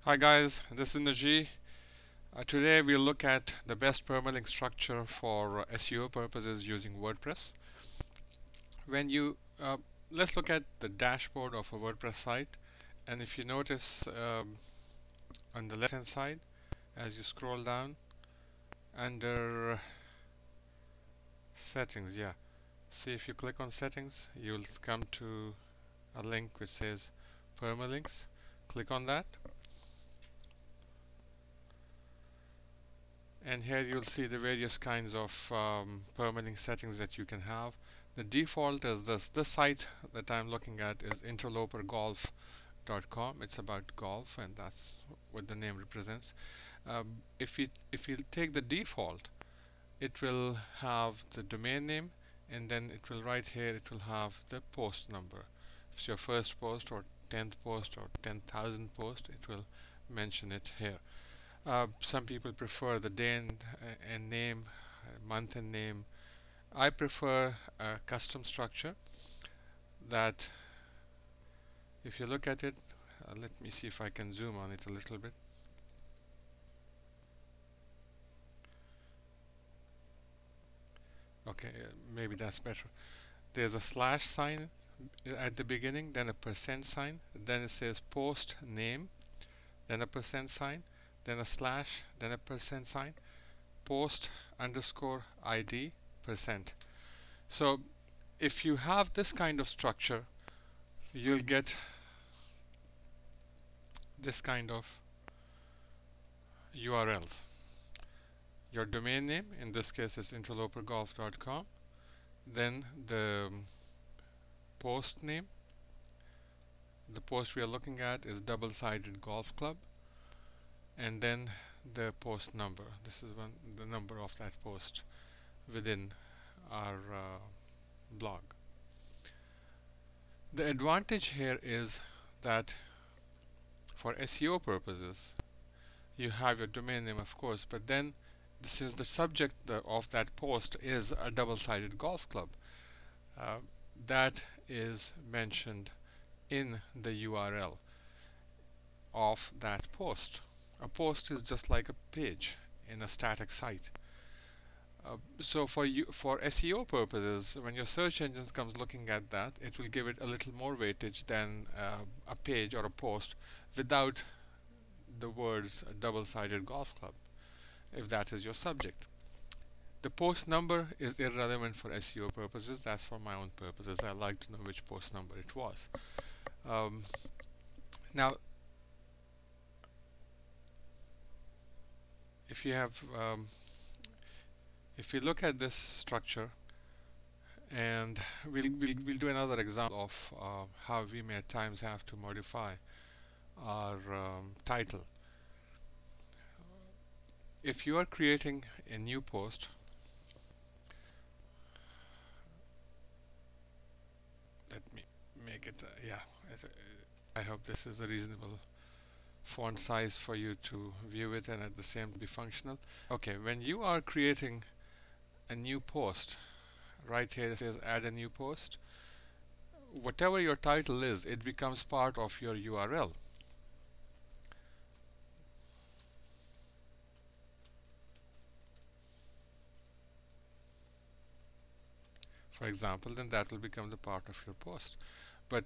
Hi guys, this is Naji. Today we'll look at the best permalink structure for SEO purposes using WordPress. When you Let's look at the dashboard of a WordPress site, and if you notice on the left hand side as you scroll down under settings, see, if you click on settings you'll come to a link which says permalinks. Click on that, and here you'll see the various kinds of permalink settings that you can have. The default is this. This site that I'm looking at is interlopergolf.com. It's about golf, and that's what the name represents. If you take the default, it will have the domain name, and then it will right here it will have the post number. If it's your first post or 10th post or 10,000 post, it will mention it here. Some people prefer the day and name, month and name. I prefer a custom structure that, if you look at it, let me see if I can zoom on it a little bit. Okay, maybe that's better. There's a slash sign at the beginning, then a percent sign, then it says post name, then a percent sign, then a slash, then a percent sign, post underscore ID percent. So if you have this kind of structure, you'll get this kind of URLs. Your domain name, in this case is interlopergolf.com, then the post name. The post we are looking at is double-sided golf club, and then the post number. This is the number of that post within our blog. The advantage here is that for SEO purposes, you have your domain name, of course, but then this is the subject of that post is a double-sided golf club. That is mentioned in the URL of that post. A post is just like a page in a static site. So for SEO purposes, when your search engine comes looking at that, it will give it a little more weightage than a page or a post without the words double-sided golf club, if that is your subject. The post number is irrelevant for SEO purposes. That's for my own purposes. I like to know which post number it was. Now, if you have if we look at this structure, and we'll do another example of how we may at times have to modify our title. If you are creating a new post, let me make it I hope this is a reasonable font size for you to view it and at the same be functional. Okay, when you are creating a new post, right here it says add a new post. Whatever your title is, it becomes part of your URL. For example, then that will become the part of your post. But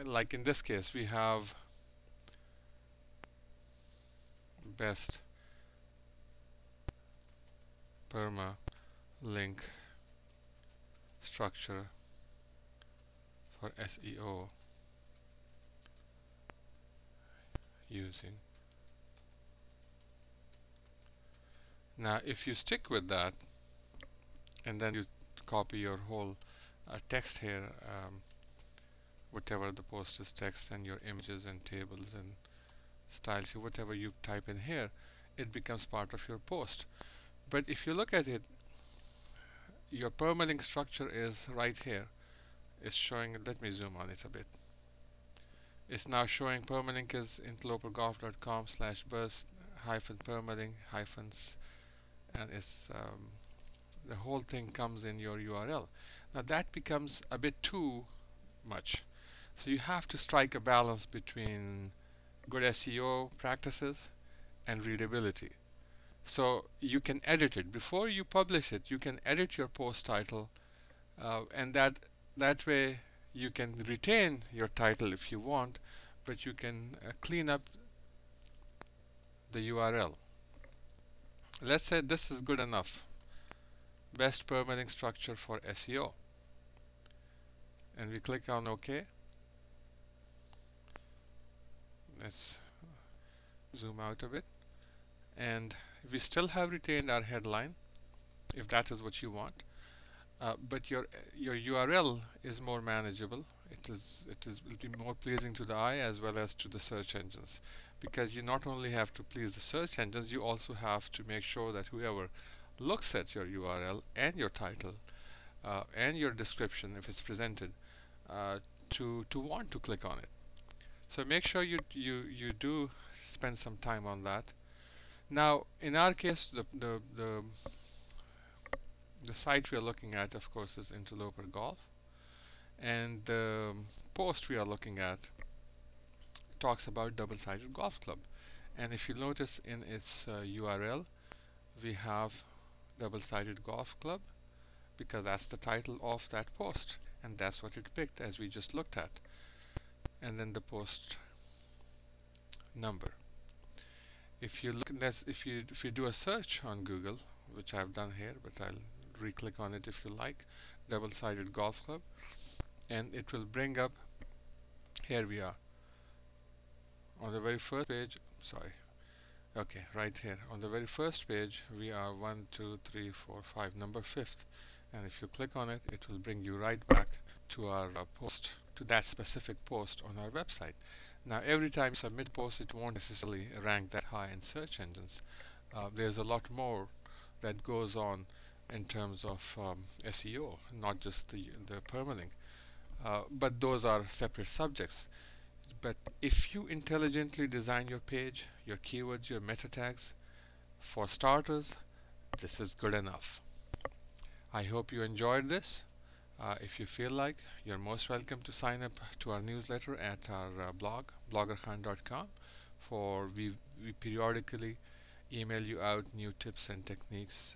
like in this case, we have best permalink structure for SEO using. Now, if you stick with that, and then you copy your whole text here, whatever the post is text, and your images and tables and styles, whatever you type in here, it becomes part of your post. But if you look at it, your permalink structure is right here. It's showing, let me zoom on it a bit. It's now showing permalink is interlopergolf.com/burst -permalink hyphens, and it's the whole thing comes in your URL. Now that becomes a bit too much. So you have to strike a balance between good SEO practices, and readability. So you can edit it before you publish it. You can edit your post title, and that way you can retain your title if you want, but you can clean up the URL. Let's say this is good enough. Best permalink structure for SEO, and we click on OK. Let's zoom out a bit, and we still have retained our headline if that is what you want. But your URL is more manageable. Will be more pleasing to the eye as well as to the search engines, because you not only have to please the search engines, you also have to make sure that whoever looks at your URL and your title and your description, if it's presented, to want to click on it. So make sure you do spend some time on that. Now, in our case, the site we are looking at, of course, is Interloper Golf, and the post we are looking at talks about double-sided golf club. And if you notice in its URL, we have double-sided golf club because that's the title of that post, and that's what it picked as we just looked at. And then the post number. If you look at this, if you do a search on Google, which I've done here, but I'll re-click on it if you like, double-sided golf club, and it will bring up, here we are on the very first page. Sorry, okay, right here on the very first page we are 1 2 3 4 5, number 5th, and if you click on it, it will bring you right back to our post, to that specific post on our website. Now every time you submit a post, it won't necessarily rank that high in search engines. There's a lot more that goes on in terms of SEO, not just the permalink, but those are separate subjects. But if you intelligently design your page, your keywords, your meta tags, for starters, this is good enough. I hope you enjoyed this. If you feel like, you're most welcome to sign up to our newsletter at our blog, bloggerkhan.com, for we periodically email you out new tips and techniques,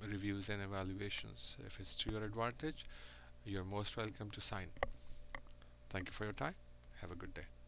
reviews and evaluations. If it's to your advantage, you're most welcome to sign. Thank you for your time. Have a good day.